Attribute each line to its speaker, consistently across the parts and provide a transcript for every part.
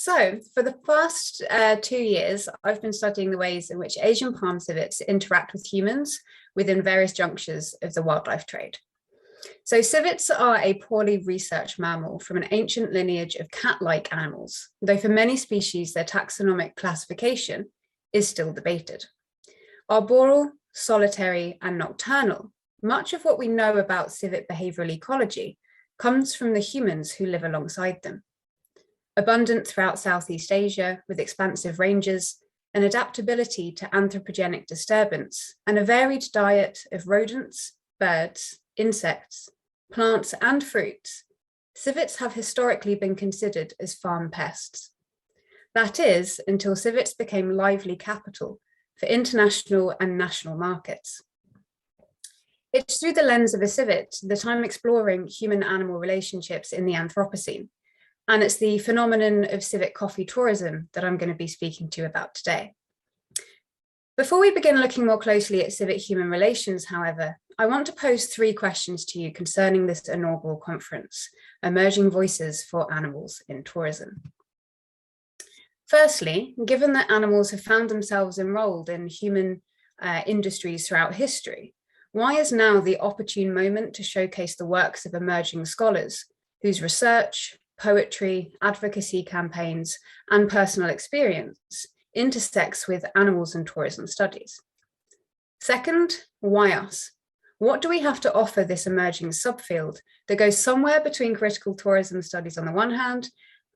Speaker 1: So for the past 2 years, I've been studying the ways in which Asian palm civets interact with humans within various junctures of the wildlife trade. So civets are a poorly researched mammal from an ancient lineage of cat-like animals, though for many species, their taxonomic classification is still debated. Arboreal, solitary, and nocturnal, much of what we know about civet behavioral ecology comes from the humans who live alongside them. Abundant throughout Southeast Asia, with expansive ranges, an adaptability to anthropogenic disturbance, and a varied diet of rodents, birds, insects, plants, and fruits, civets have historically been considered as farm pests. That is, until civets became lively capital for international and national markets. It's through the lens of a civet that I'm exploring human-animal relationships in the Anthropocene, and it's the phenomenon of civic coffee tourism that I'm going to be speaking to you about today. Before we begin looking more closely at civic-human relations, however, I want to pose 3 questions to you concerning this inaugural conference, Emerging Voices for Animals in Tourism. Firstly, given that animals have found themselves enrolled in human industries throughout history, why is now the opportune moment to showcase the works of emerging scholars whose research, poetry, advocacy campaigns, and personal experience intersects with animals and tourism studies? Second, why us? What do we have to offer this emerging subfield that goes somewhere between critical tourism studies on the one hand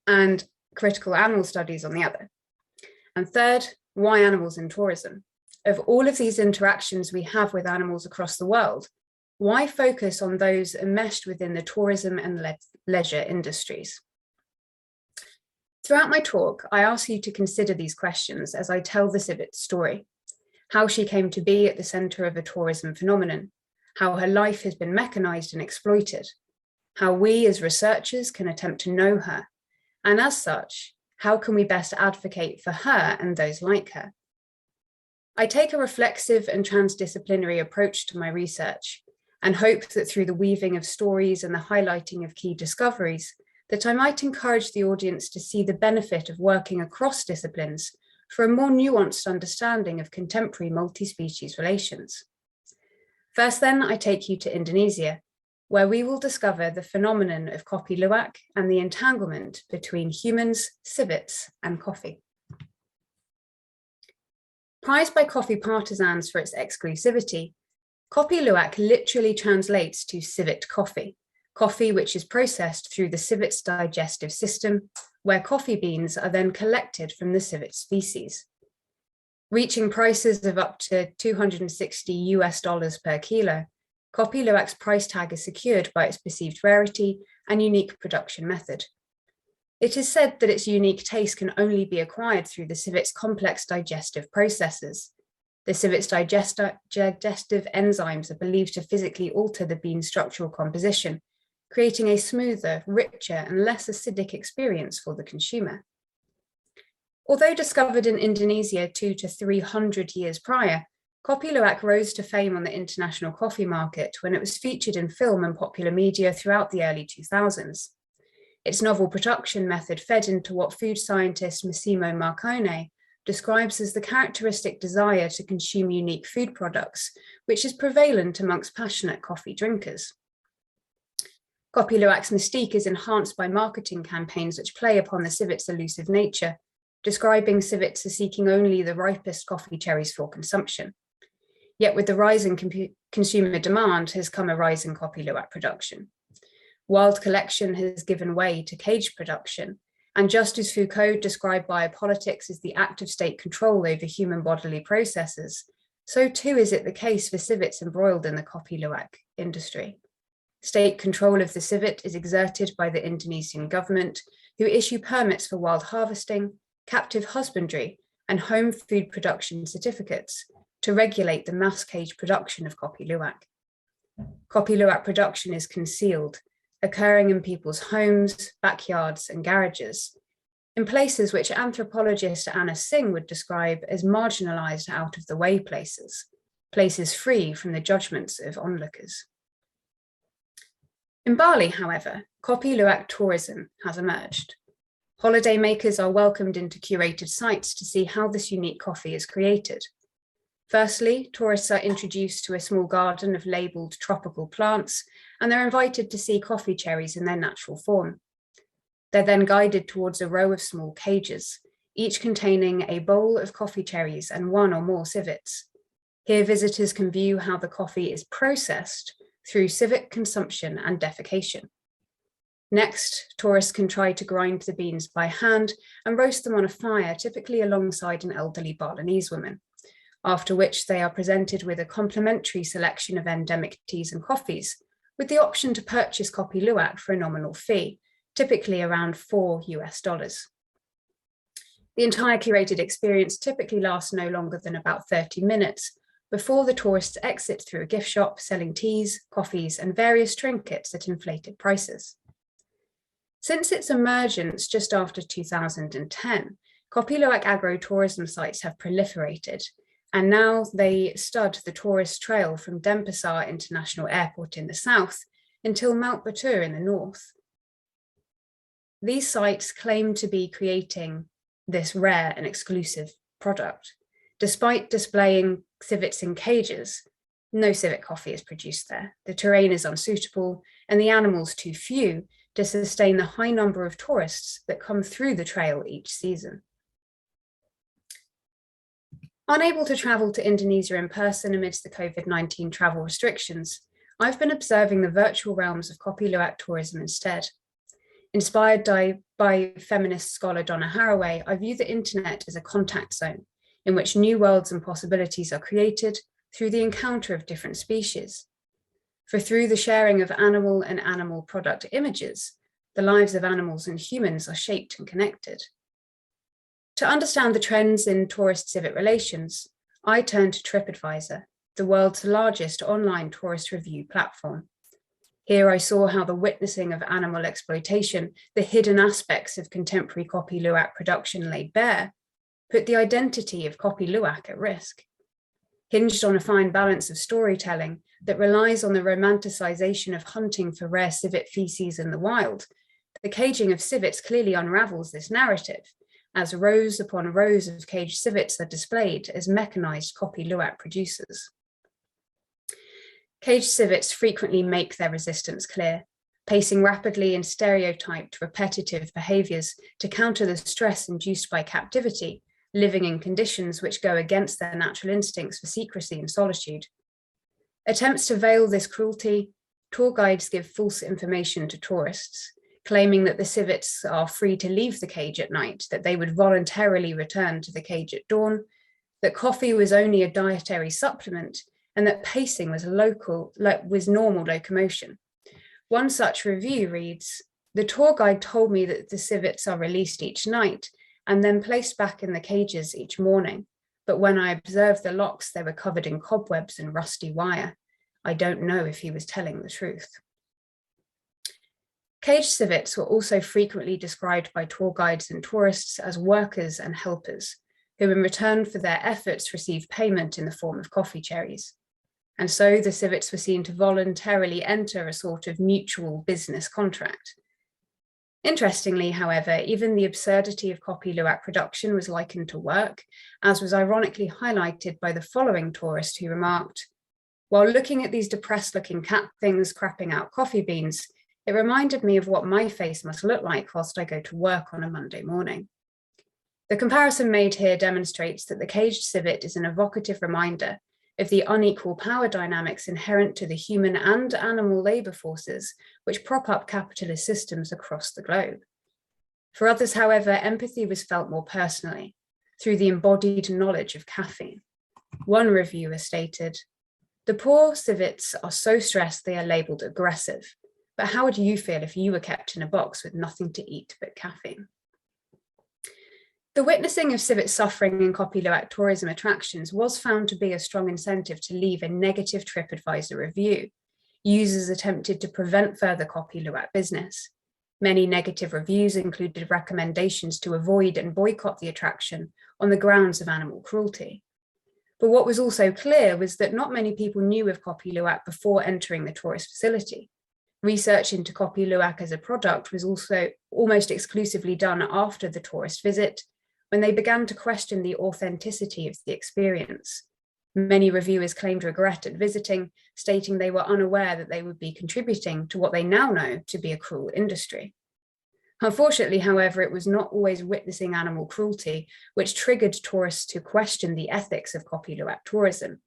Speaker 1: and critical animal studies on the other? And third, why animals in tourism? Of all of these interactions we have with animals across the world, why focus on those enmeshed within the tourism and leisure industries? Throughout my talk, I ask you to consider these questions as I tell the civet's story: how she came to be at the center of a tourism phenomenon, how her life has been mechanized and exploited, how we as researchers can attempt to know her, and as such, how can we best advocate for her and those like her? I take a reflexive and transdisciplinary approach to my research and hope that through the weaving of stories and the highlighting of key discoveries, that I might encourage the audience to see the benefit of working across disciplines for a more nuanced understanding of contemporary multi-species relations. First then, I take you to Indonesia, where we will discover the phenomenon of Copyluat and the entanglement between humans, civets, and coffee. Prized by coffee partisans for its exclusivity, Copyluat literally translates to civet coffee, coffee which is processed through the civet's digestive system, where coffee beans are then collected from the civet species. Reaching prices of up to $260 per kilo, Copyluat's price tag is secured by its perceived rarity and unique production method. It is said that its unique taste can only be acquired through the civet's complex digestive processes. The civet's digestive enzymes are believed to physically alter the bean's structural composition, creating a smoother, richer, and less acidic experience for the consumer. Although discovered in Indonesia 200 to 300 years prior, Copyluat rose to fame on the international coffee market when it was featured in film and popular media throughout the early 2000s. Its novel production method fed into what food scientist Massimo Marcone describes as the characteristic desire to consume unique food products, which is prevalent amongst passionate coffee drinkers. Copyluat's mystique is enhanced by marketing campaigns which play upon the civet's elusive nature, describing civets as seeking only the ripest coffee cherries for consumption. Yet with the rising consumer demand has come a rise in Copyluat production. Wild collection has given way to caged production, and just as Foucault described biopolitics as the active state control over human bodily processes, so too is it the case for civets embroiled in the Copyluat industry. State control of the civet is exerted by the Indonesian government, who issue permits for wild harvesting, captive husbandry, and home food production certificates to regulate the mass cage production of Copyluat. Copyluat production is concealed, occurring in people's homes, backyards, and garages, in places which anthropologist Anna Singh would describe as marginalized out-of-the-way places, places free from the judgments of onlookers. In Bali, however, Copyluat tourism has emerged. Holidaymakers are welcomed into curated sites to see how this unique coffee is created. Firstly, tourists are introduced to a small garden of labelled tropical plants, and they're invited to see coffee cherries in their natural form. They're then guided towards a row of small cages, each containing a bowl of coffee cherries and one or more civets. Here, visitors can view how the coffee is processed through civet consumption and defecation. Next, tourists can try to grind the beans by hand and roast them on a fire, typically alongside an elderly Balinese woman, after which they are presented with a complimentary selection of endemic teas and coffees, with the option to purchase Copyluat for a nominal fee, typically around $4 US. The entire curated experience typically lasts no longer than about 30 minutes before the tourists exit through a gift shop selling teas, coffees, and various trinkets at inflated prices. Since its emergence just after 2010, Copyluat agro-tourism sites have proliferated, and now they stud the tourist trail from Denpasar International Airport in the south until Mount Batur in the north. These sites claim to be creating this rare and exclusive product. Despite displaying civets in cages, no civet coffee is produced there. The terrain is unsuitable and the animals too few to sustain the high number of tourists that come through the trail each season. Unable to travel to Indonesia in person amidst the COVID-19 travel restrictions, I've been observing the virtual realms of Copyluat tourism instead. Inspired by feminist scholar Donna Haraway, I view the internet as a contact zone in which new worlds and possibilities are created through the encounter of different species. For through the sharing of animal and animal product images, the lives of animals and humans are shaped and connected. To understand the trends in tourist-civet relations, I turned to TripAdvisor, the world's largest online tourist review platform. Here I saw how the witnessing of animal exploitation, the hidden aspects of contemporary Copyluat production laid bare, put the identity of Copyluat at risk. Hinged on a fine balance of storytelling that relies on the romanticization of hunting for rare civet feces in the wild, the caging of civets clearly unravels this narrative, as rows upon rows of caged civets are displayed as mechanized Copyluat producers. Caged civets frequently make their resistance clear, pacing rapidly in stereotyped, repetitive behaviors to counter the stress induced by captivity, living in conditions which go against their natural instincts for secrecy and solitude. Attempts to veil this cruelty, tour guides give false information to tourists, claiming that the civets are free to leave the cage at night, that they would voluntarily return to the cage at dawn, that coffee was only a dietary supplement, and that pacing was normal locomotion. One such review reads, "The tour guide told me that the civets are released each night and then placed back in the cages each morning. But when I observed the locks, they were covered in cobwebs and rusty wire. I don't know if he was telling the truth." Caged civets were also frequently described by tour guides and tourists as workers and helpers, who in return for their efforts received payment in the form of coffee cherries. And so the civets were seen to voluntarily enter a sort of mutual business contract. Interestingly, however, even the absurdity of Copyluat production was likened to work, as was ironically highlighted by the following tourist who remarked, "While looking at these depressed-looking cat things crapping out coffee beans, it reminded me of what my face must look like whilst I go to work on a Monday morning." The comparison made here demonstrates that the caged civet is an evocative reminder of the unequal power dynamics inherent to the human and animal labour forces which prop up capitalist systems across the globe. For others, however, empathy was felt more personally, through the embodied knowledge of caffeine. One reviewer stated, "The poor civets are so stressed they are labelled aggressive, but how would you feel if you were kept in a box with nothing to eat but caffeine?" The witnessing of civet suffering in Copyluat tourism attractions was found to be a strong incentive to leave a negative TripAdvisor review. Users attempted to prevent further Copyluat business. Many negative reviews included recommendations to avoid and boycott the attraction on the grounds of animal cruelty. But what was also clear was that not many people knew of Copyluat before entering the tourist facility. Research into Copyluat as a product was also almost exclusively done after the tourist visit, when they began to question the authenticity of the experience. Many reviewers claimed regret at visiting, stating they were unaware that they would be contributing to what they now know to be a cruel industry. Unfortunately, however, it was not always witnessing animal cruelty which triggered tourists to question the ethics of Copyluat tourism.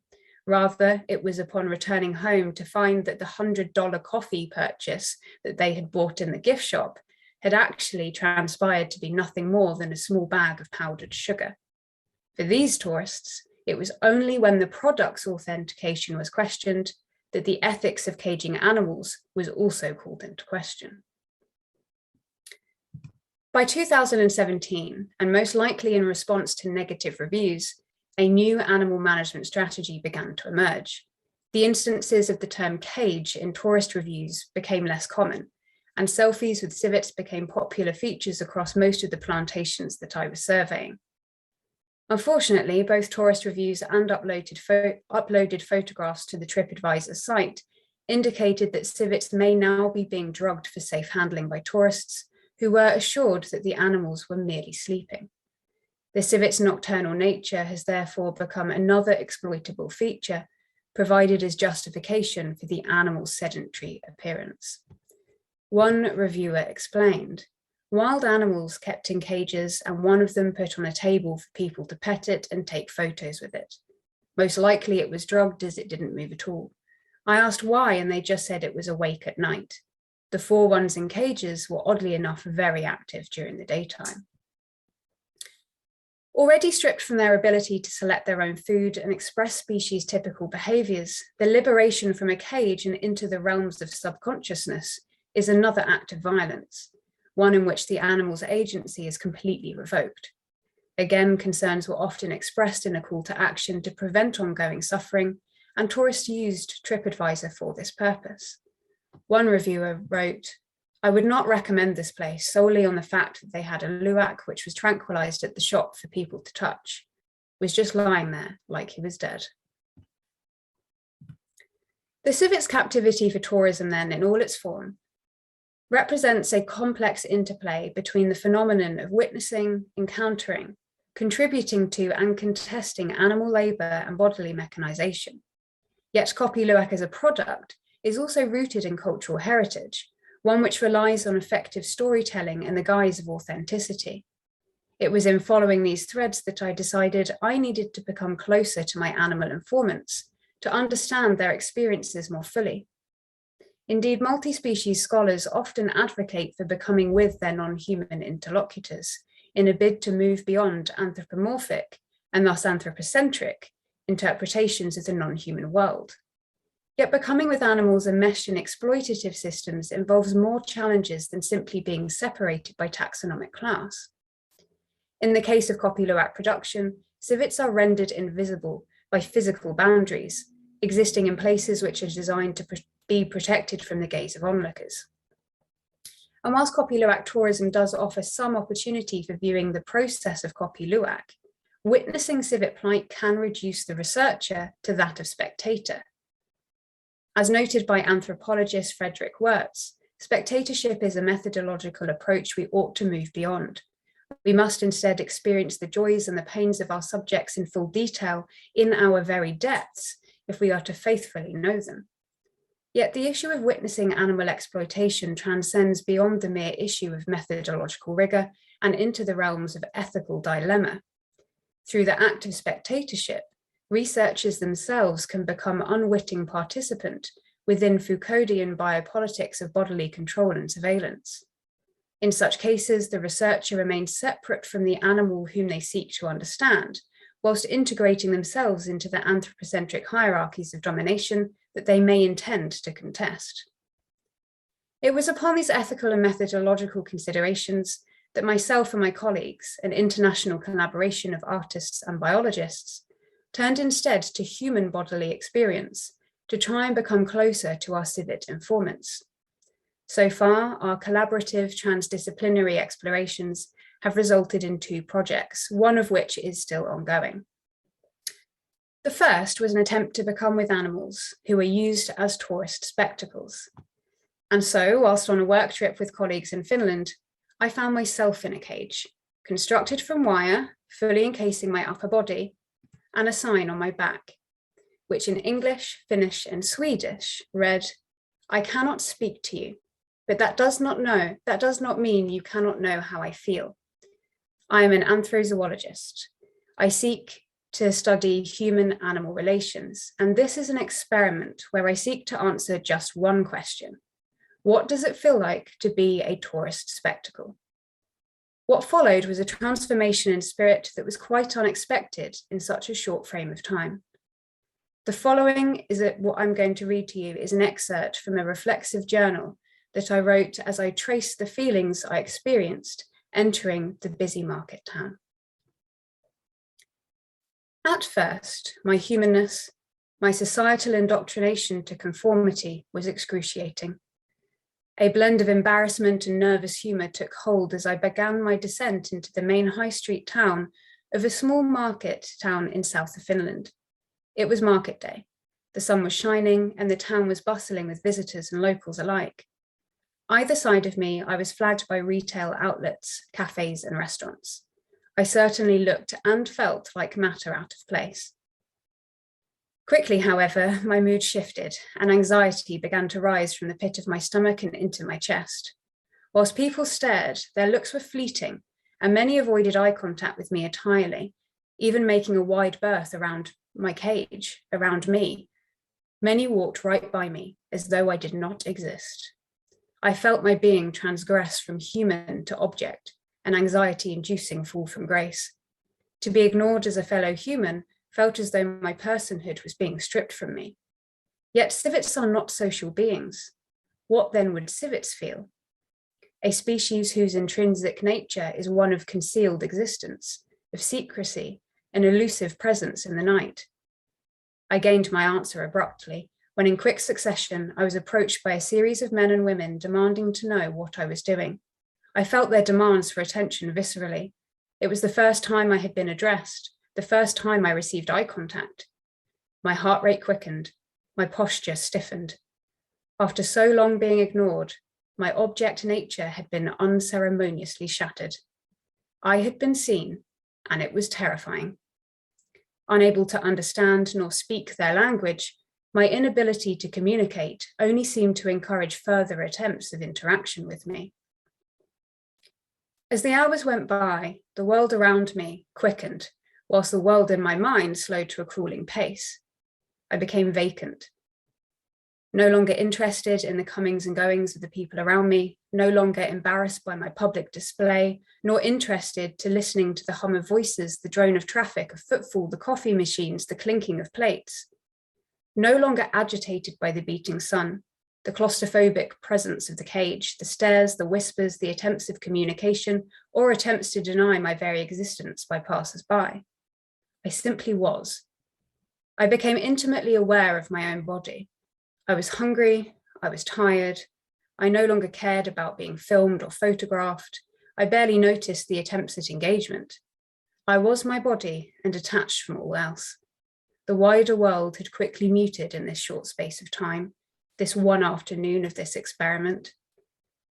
Speaker 1: Rather, it was upon returning home to find that the $100 coffee purchase that they had bought in the gift shop had actually transpired to be nothing more than a small bag of powdered sugar. For these tourists, it was only when the product's authentication was questioned that the ethics of caging animals was also called into question. By 2017, and most likely in response to negative reviews, a new animal management strategy began to emerge. The instances of the term cage in tourist reviews became less common, and selfies with civets became popular features across most of the plantations that I was surveying. Unfortunately, both tourist reviews and uploaded photographs to the TripAdvisor site indicated that civets may now be being drugged for safe handling by tourists who were assured that the animals were merely sleeping. The civet's nocturnal nature has therefore become another exploitable feature, provided as justification for the animal's sedentary appearance. One reviewer explained, wild animals kept in cages and one of them put on a table for people to pet it and take photos with it. Most likely it was drugged as it didn't move at all. I asked why and they just said it was awake at night. The 4 ones in cages were oddly enough very active during the daytime. Already stripped from their ability to select their own food and express species typical behaviors, the liberation from a cage and into the realms of subconsciousness is another act of violence, one in which the animal's agency is completely revoked. Again, concerns were often expressed in a call to action to prevent ongoing suffering, and tourists used TripAdvisor for this purpose. One reviewer wrote, "I would not recommend this place solely on the fact that they had a luwak which was tranquilized at the shop for people to touch. It was just lying there like he was dead." The civet's captivity for tourism then, in all its form, represents a complex interplay between the phenomenon of witnessing, encountering, contributing to and contesting animal labor and bodily mechanization. Yet Copyluat as a product is also rooted in cultural heritage, one which relies on effective storytelling in the guise of authenticity. It was in following these threads that I decided I needed to become closer to my animal informants, to understand their experiences more fully. Indeed, multi-species scholars often advocate for becoming with their non-human interlocutors in a bid to move beyond anthropomorphic, and thus anthropocentric, interpretations of the non-human world. Yet becoming with animals enmeshed in exploitative systems involves more challenges than simply being separated by taxonomic class. In the case of Copyluat production, civets are rendered invisible by physical boundaries, existing in places which are designed to be protected from the gaze of onlookers. And whilst Copyluat tourism does offer some opportunity for viewing the process of Copyluat, witnessing civet plight can reduce the researcher to that of spectator. As noted by anthropologist Frederick Wirtz, spectatorship is a methodological approach we ought to move beyond. We must instead experience the joys and the pains of our subjects in full detail in our very depths, if we are to faithfully know them. Yet the issue of witnessing animal exploitation transcends beyond the mere issue of methodological rigor and into the realms of ethical dilemma. Through the act of spectatorship, researchers themselves can become unwitting participant within Foucauldian biopolitics of bodily control and surveillance. In such cases, the researcher remains separate from the animal whom they seek to understand, whilst integrating themselves into the anthropocentric hierarchies of domination that they may intend to contest. It was upon these ethical and methodological considerations that myself and my colleagues, an international collaboration of artists and biologists, turned instead to human bodily experience to try and become closer to our civet informants. So far, our collaborative transdisciplinary explorations have resulted in 2 projects, one of which is still ongoing. The first was an attempt to become with animals who were used as tourist spectacles. And so, whilst on a work trip with colleagues in Finland, I found myself in a cage, constructed from wire, fully encasing my upper body, and a sign on my back, which in English, Finnish, and Swedish read, "I cannot speak to you, but that does not mean you cannot know how I feel. I am an anthrozoologist. I seek to study human-animal relations, and this is an experiment where I seek to answer just one question. What does it feel like to be a tourist spectacle?" What followed was a transformation in spirit that was quite unexpected in such a short frame of time. The following what I'm going to read to you is an excerpt from a reflexive journal that I wrote as I traced the feelings I experienced entering the busy market town. At first, my humanness, my societal indoctrination to conformity was excruciating. A blend of embarrassment and nervous humour took hold as I began my descent into the main high street town of a small market town in south of Finland. It was market day. The sun was shining and the town was bustling with visitors and locals alike. Either side of me, I was flagged by retail outlets, cafes and restaurants. I certainly looked and felt like matter out of place. Quickly, however, my mood shifted and anxiety began to rise from the pit of my stomach and into my chest. Whilst people stared, their looks were fleeting and many avoided eye contact with me entirely, even making a wide berth around my cage, around me. Many walked right by me as though I did not exist. I felt my being transgress from human to object, an anxiety-inducing fall from grace. To be ignored as a fellow human felt as though my personhood was being stripped from me. Yet civets are not social beings. What then would civets feel? A species whose intrinsic nature is one of concealed existence, of secrecy, an elusive presence in the night. I gained my answer abruptly, when in quick succession I was approached by a series of men and women demanding to know what I was doing. I felt their demands for attention viscerally. It was the first time I had been addressed, the first time I received eye contact. My heart rate quickened, my posture stiffened. After so long being ignored, my object nature had been unceremoniously shattered. I had been seen, and it was terrifying. Unable to understand nor speak their language, my inability to communicate only seemed to encourage further attempts of interaction with me. As the hours went by, the world around me quickened, whilst the world in my mind slowed to a crawling pace. I became vacant. No longer interested in the comings and goings of the people around me, no longer embarrassed by my public display, nor interested to listening to the hum of voices, the drone of traffic, of footfall, the coffee machines, the clinking of plates. No longer agitated by the beating sun, the claustrophobic presence of the cage, the stares, the whispers, the attempts of communication, or attempts to deny my very existence by passers-by. I simply was. I became intimately aware of my own body. I was hungry, I was tired, I no longer cared about being filmed or photographed, I barely noticed the attempts at engagement. I was my body and detached from all else. The wider world had quickly muted in this short space of time, this one afternoon of this experiment.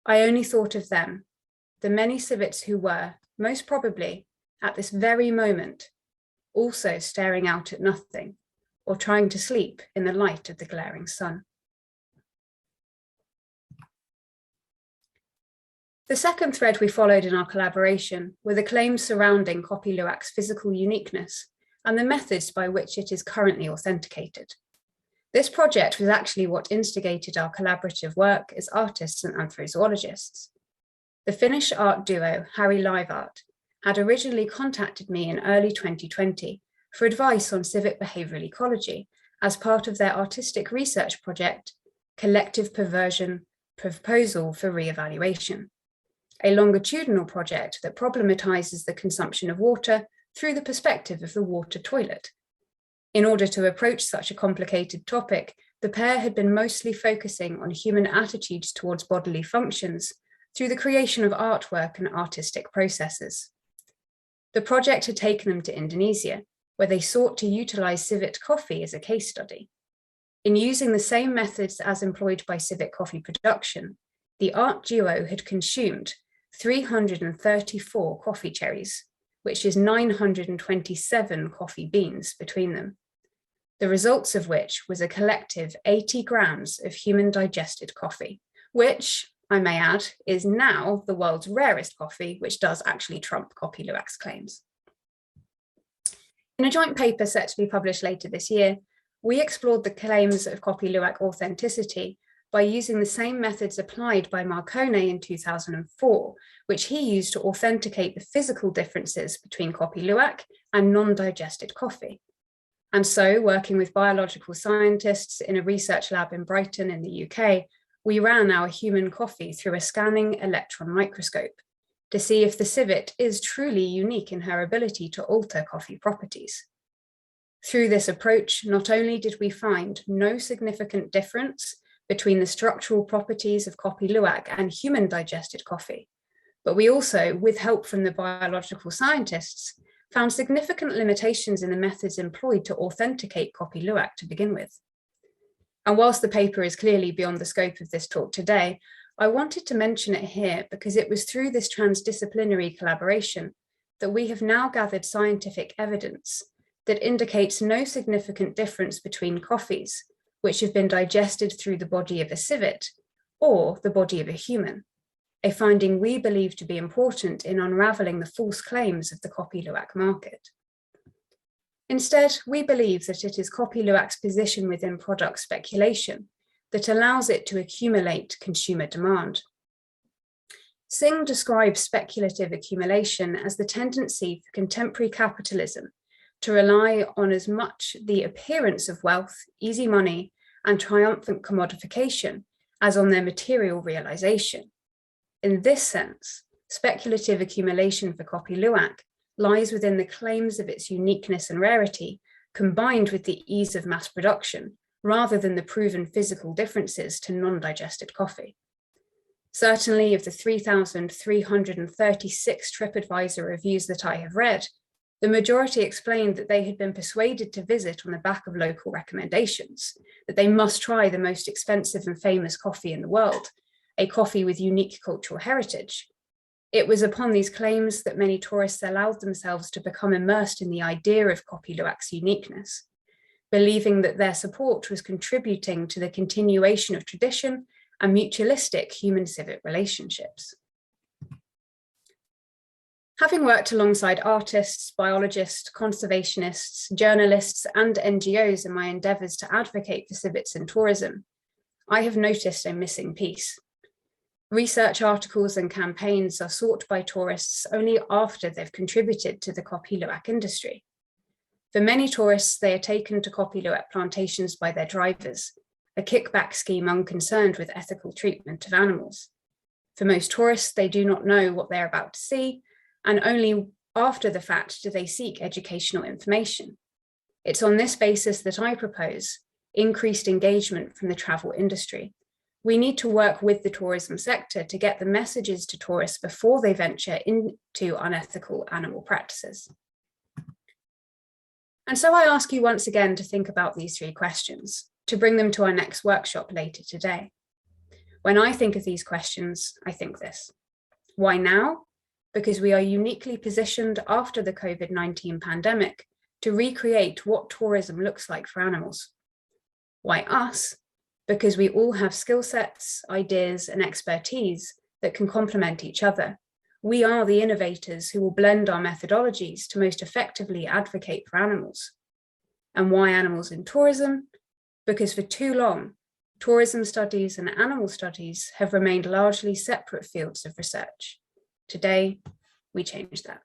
Speaker 1: I only thought of them, the many civets who were, most probably, at this very moment, also staring out at nothing, or trying to sleep in the light of the glaring sun. The second thread we followed in our collaboration were the claims surrounding Copyluat's physical uniqueness and the methods by which it is currently authenticated. This project was actually what instigated our collaborative work as artists and anthrozoologists. The Finnish art duo Harry Liveart had originally contacted me in early 2020 for advice on civic behavioural ecology as part of their artistic research project, Collective Perversion Proposal for Re-evaluation, a longitudinal project that problematises the consumption of water through the perspective of the water toilet. In order to approach such a complicated topic, the pair had been mostly focusing on human attitudes towards bodily functions through the creation of artwork and artistic processes. The project had taken them to Indonesia, where they sought to utilise civet coffee as a case study. In using the same methods as employed by Civic coffee production, the art duo had consumed 334 coffee cherries, which is 927 coffee beans between them. The results of which was a collective 80 grams of human digested coffee, which, I may add, is now the world's rarest coffee, which does actually trump Copyluat's claims. In a joint paper set to be published later this year, we explored the claims of Copyluat Authenticity by using the same methods applied by Marcone in 2004, which he used to authenticate the physical differences between Copyluat and non-digested coffee. And so, working with biological scientists in a research lab in Brighton in the UK, we ran our human coffee through a scanning electron microscope to see if the civet is truly unique in her ability to alter coffee properties. Through this approach, not only did we find no significant difference between the structural properties of Copyluat and human digested coffee, but we also, with help from the biological scientists, found significant limitations in the methods employed to authenticate Copyluat to begin with. And whilst the paper is clearly beyond the scope of this talk today, I wanted to mention it here because it was through this transdisciplinary collaboration that we have now gathered scientific evidence that indicates no significant difference between coffees which have been digested through the body of a civet or the body of a human, a finding we believe to be important in unraveling the false claims of the Copyluat market. Instead, we believe that it is Copyluat's position within product speculation that allows it to accumulate consumer demand. Singh describes speculative accumulation as the tendency for contemporary capitalism to rely on as much the appearance of wealth, easy money, and triumphant commodification as on their material realization. In this sense, speculative accumulation for Copyluat lies within the claims of its uniqueness and rarity, combined with the ease of mass production, rather than the proven physical differences to non-digested coffee. Certainly, of the 3,336 TripAdvisor reviews that I have read, the majority explained that they had been persuaded to visit on the back of local recommendations, that they must try the most expensive and famous coffee in the world, a coffee with unique cultural heritage. It was upon these claims that many tourists allowed themselves to become immersed in the idea of Copyluat's uniqueness, believing that their support was contributing to the continuation of tradition and mutualistic human-civic relationships. Having worked alongside artists, biologists, conservationists, journalists, and NGOs in my endeavours to advocate for civets in tourism, I have noticed a missing piece. Research articles and campaigns are sought by tourists only after they've contributed to the Copyluat industry. For many tourists, they are taken to Copyluat plantations by their drivers, a kickback scheme unconcerned with ethical treatment of animals. For most tourists, they do not know what they're about to see, and only after the fact do they seek educational information. It's on this basis that I propose increased engagement from the travel industry. We need to work with the tourism sector to get the messages to tourists before they venture into unethical animal practices. And so I ask you once again to think about these three questions, to bring them to our next workshop later today. When I think of these questions, I think this. Why now? Because we are uniquely positioned after the COVID-19 pandemic to recreate what tourism looks like for animals. Why us? Because we all have skill sets, ideas, and expertise that can complement each other. We are the innovators who will blend our methodologies to most effectively advocate for animals. And why animals in tourism? Because for too long, tourism studies and animal studies have remained largely separate fields of research. Today, we change that.